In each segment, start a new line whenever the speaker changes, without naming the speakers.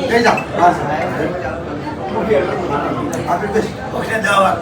લઈ જાઓ બસ આપણે ઓકે જવા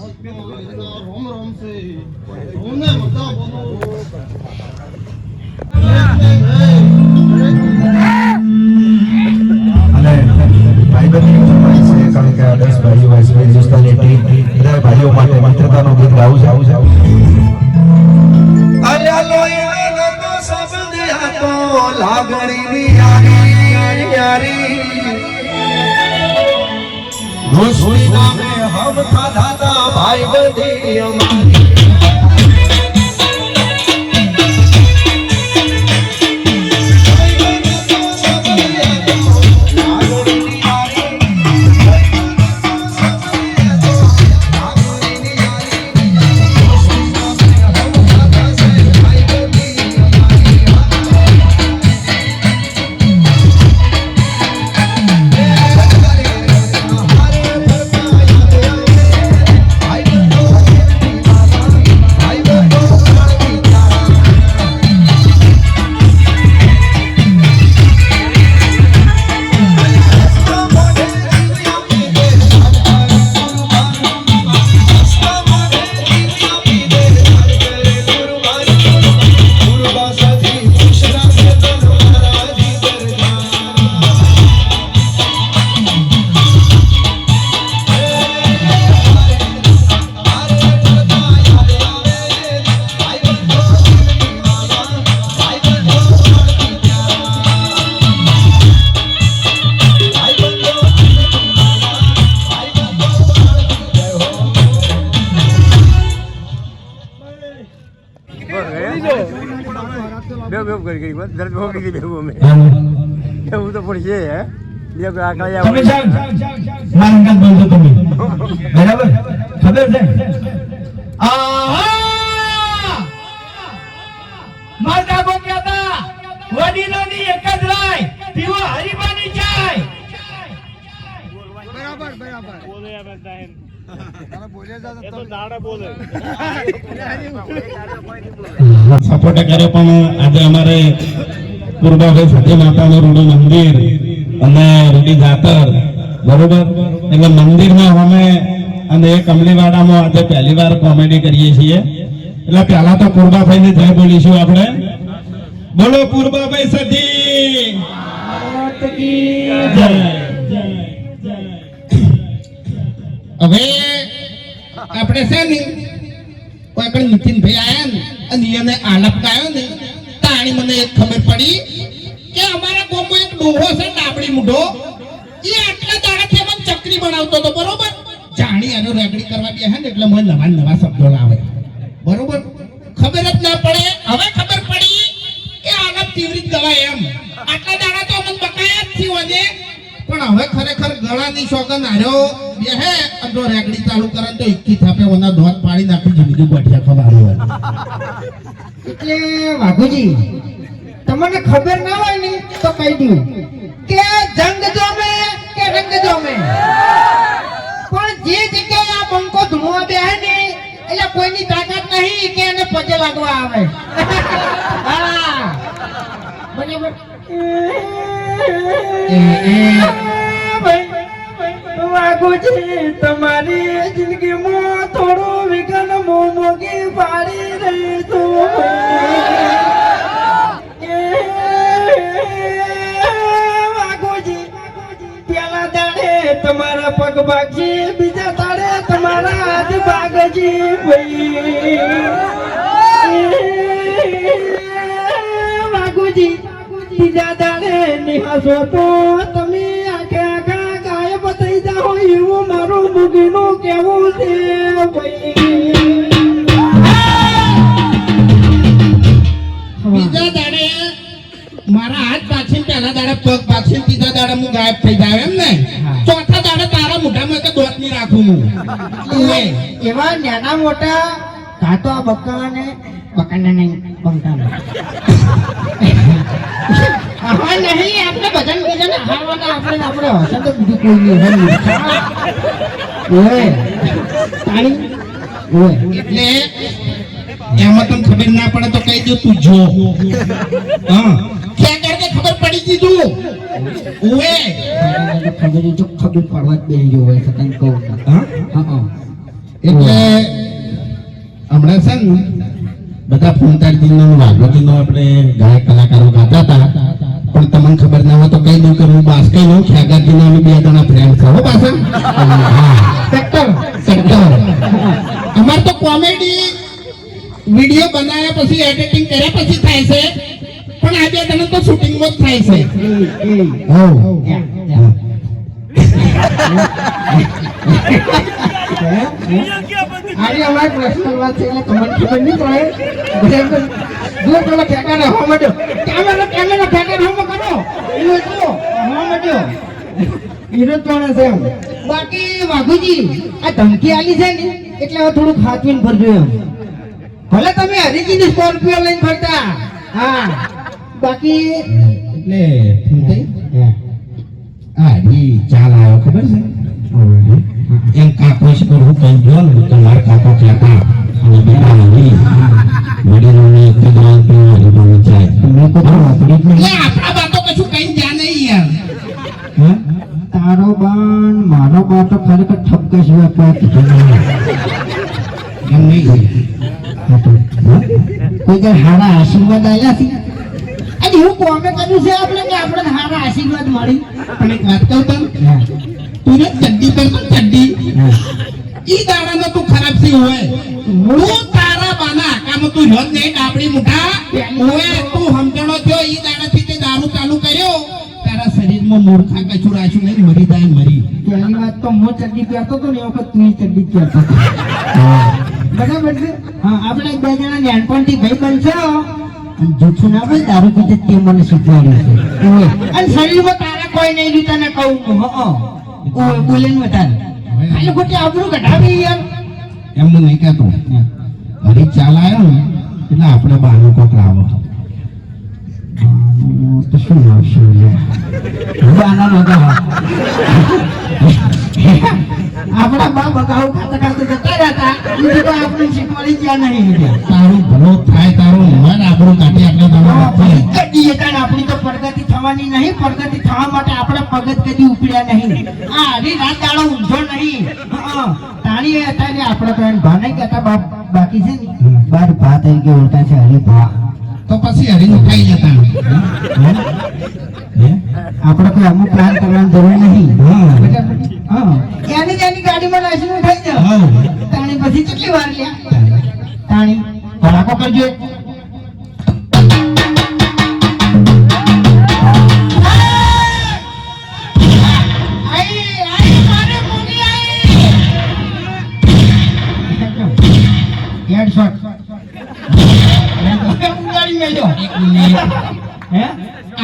રોમ રોમ છે રોમને બધા બોલો
અને ભાઈ બહેનની ફરમાઈશ છે કારણ કે આ 10 ભાઈઓ ભાઈ દોસ્તાની ટીમ બધા ભાઈઓ માટે મિત્રતાનું ગીત ગાવું છે અલ્યા લોહીનો તો સબંધ હતો લાગણીની યારી યારી દોસ્તી નામે હમ થા થા ભાઈ બંધી અમારી
એવું તો પડશે હે
તમે જાઓ મારા અંગાત બોલજો તમે બરાબર ખબર છે
માતા બોક્યાતા વડીલોની એક જ રાય પીવો હરીબાની ચાય
બરાબર બરાબર
બોલે આ બધા એમ
તારા બોલે જા
એ તો દાડા બોલે
સપોર્ટ કર્યો પણ આજે અમારે પૂર્વાભાઈ સતી માતાનું રૂડી મંદિર અને રૂડી જાતર બરોબર એટલે મંદિરમાં અમે અને એ કમલીવાડામાં આજે પહેલી વાર કોમેડી કરીએ છીએ એટલે પહેલા તો પૂર્વાભાઈને જય બોલીશું આપણે બોલો પૂર્વાભાઈ સતી જય હવે આપણે છે ને કોઈ પણ નીતિનભાઈ આયા ને અને એને આલાપ ગાયો ને તાણી મને એક ખબર પડી કે અમારા ગામમાં એક ડોહો છે ડાબડી મુઢો એ આટલા દાડાથી મને ચકરી બનાવતો હતો બરોબર જાણી આનો રેગડી કરવા બેહે ને એટલે મને નવા નવા શબ્દો લાવે બરોબર ખબર જ ના પડે હવે ખબર પડી કે આલાપ તીવ્રિત ગવાય એમ આટલા દાડા તો મને બકાયા જ થી વજે પણ હવે ખરેખર ગળાની સોગન હાર્યો બેહે અને રેગડી ચાલુ કરે તો 21 થાપે ઓના દોત પાડી નાખી જિંદગી ગોઠિયા ખવાડ્યો
એટલે વાઘુજી તમને ખબર ના હોય ને તો કહી દઉં કે જંગ જોમે કે રંગ જોમે પણ જે જગ્યાએ આ બંકો ધૂણવા બેહે ને એટલે કોઈની તાકાત નહીં કે એને પગે લાગવા આવે હા બરાબર વાઘુજી તમારી જિંદગીમાં થોડો વિઘન મોમોગી પાડી રહી તું વાઘુજી પેલા દાડે તમારા પગ ભાગજી બીજા દાડે તમારા હાથ ભાગજી ભાઈ વાઘુજી બીજા દાડે નિહાસો તો તમે આખે આખા ગાયબ થઈ જાઓ એવું મારું મુગીનું કેવું છે
બીજા દાડે મારા હાથ પાછી પહેલા દાડે પગ પાછી બીજા દાડે હું ગાયબ થઈ જાય એમ ને ચોથા દાડે તારા મોઢામાં કે દોત ની રાખું હું
એવા નાના મોટા ઘાતો આ બકાને નહીં બંકાને હા નહીં આપણે બધાને બીજાને હારવાના આપણે હશે તો બીજું કોઈ નહીં ઓય તાણી ઓય
એટલે એમાં તને ખબર ના પડે તો કહી દો તું જો હા ક્યાં કરકે ખબર પડી દીધું ઓએ
ખબર જો ખબર પડવા જ બેહી ગયો હોય તને કહું
હા
હા
એટલે હમણાં છે ને બધા ફૂંટાડીનો વાઘોજીનો આપણે ગાયક કલાકારો ગાતા હતા, પણ તમને ખબર ના હોય તો કહી દઉં કે હું બાસ્કઈ નો ખ્યાગાજીનો અમે 2 જણા ફ્રેન્ડ છે હો પાછા. સેક્ટર અમાર તો કોમેડી વિડિયો બનાવ્યા પછી એડિટિંગ કર્યા પછી થાય છે, પણ આ 2 જણા તો શૂટિંગમાં જ થાય છે.
આજે અમારી પર્સનલ વાત છે એટલે તમને ખબર નહીં પડે. જો પેલા ઠેકાને હવા માંડ્યો, કેમેરા ઠેકાને હવા કરો, એનો જો હવા માંડ્યો હીરો તોણે છે એમ. બાકી વાઘુજી આ ધમકી આલી છે ને એટલે હવે થોડું ખાતવીને ફરજો એમ. ભલે તમે હરીજીની સ્કોર્પિયો લઈને ફરતા, હા, બાકી
એટલે ફૂંટાઈ આ ઈ ચાલ આવ્યો ખબર છે એમ કાકો છે પર હું કઈ ગયો ને તો મારા કાકો કહેતા અને બેટા નહીં વડીલોને કદવાન તો હરીબાની જાય મેં તો આપણી જ નહીં આપણા બાતો કશું કઈ જા નહીં યાર.
તારો બાન મારો બા તો ખરેખર ઠપકે સિવાય કોઈ કીધું નહીં.
એમ નહીં
કોઈ કઈ હારા આશીર્વાદ આવ્યા છે? અને હું કોમે કર્યું છે આપણે કે આપણે હારા આશીર્વાદ મળી?
પણ એક વાત કહું તને, તું ને ચડ્ડી પર ચડ્ડી ઈ દાડાનો તું ખરાબ સી હોય હું તારા બાના આકામાં તું રોજ નહીં ડાબડી મુઠા ઓએ તું સમજણો થયો ઈ દાડાથી તે દારૂ ચાલુ કર્યો તારા શરીરમાં મૂર્ખા કચું રાખ્યું નહીં મરી જાય મરી.
પહેલી વાત તો હું ચડ્ડી પહેરતો હતો ને એ વખત તું ચડ્ડી પહેરતો હતો. બરાબર છે. હા, આપણે 2 જણા નાનપણથી ભાઈ બનશો અને જૂઠું ના ભાઈ દારૂ પીતે તે મને શીખવાડ્યું છે. અને શરીરમાં તારા કોઈ નહીં રહ્યું તને કહું. ઓય બોલીને વધારે ખાલી ખોટી આબરૂ કઢાવી યાર.
એમ હું નહીં કહેતો હરી ચાલ આવ્યો ને એટલે આપણે બાનું કોક લાવો
તો શું આવશે બાના બગાવ આપણા બા બગાવ ખાતા ખાતા જતા રહેતા બીજું તો આપણે શીખવાડી ગયા નહીં.
તારું ભલો થાય તારું મન આપણું કાઢી આપણે તમારા
કદી એકાને આપણી તો પ્રગતિ થવાની નહીં. પ્રગતિ થવા માટે આપણે પગત કદી ઉપડ્યા નહીં. આ હરી રાત દાડો ઊંઝો નહીં. તાણી અત્યારે આપણે તો એને ભા નહીં કહેતા બાકી છે ને બાર ભા તરીકે ઓળખા છે હરી ભા.
તો પછી હરીનું ખાઈ જતા
આપણે કોઈ અમુક પ્લાન કરવાની જરૂર નહીં. હા, એની તેની ગાડીમાં નાસીને ખાઈ જાવ. તાણી પછી કેટલી વાર લ્યા તાણી ભડાકો કરજો.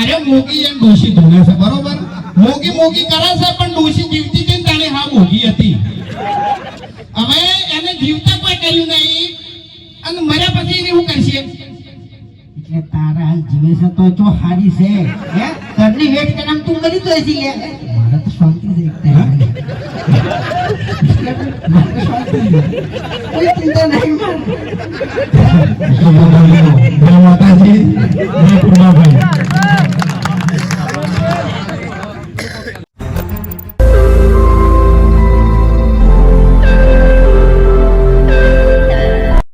અરે મોગી એમ ડોશી ધોને છે બરોબર મોગી મોગી કરે છે પણ ડોશી જીવતી હતી ને તાણે હા મોગી હતી. હવે એને જીવતા કોઈ કર્યું નહીં અને મર્યા પછી એને શું કરશે?
એટલે તારા હાલ જીવે છે તો જો હારી છે હે ઘરની વેટ કરમ તું મરી તો એસી લે મારા તો શાંતિ છે કોઈ ચિંતા નહીં
માતાજી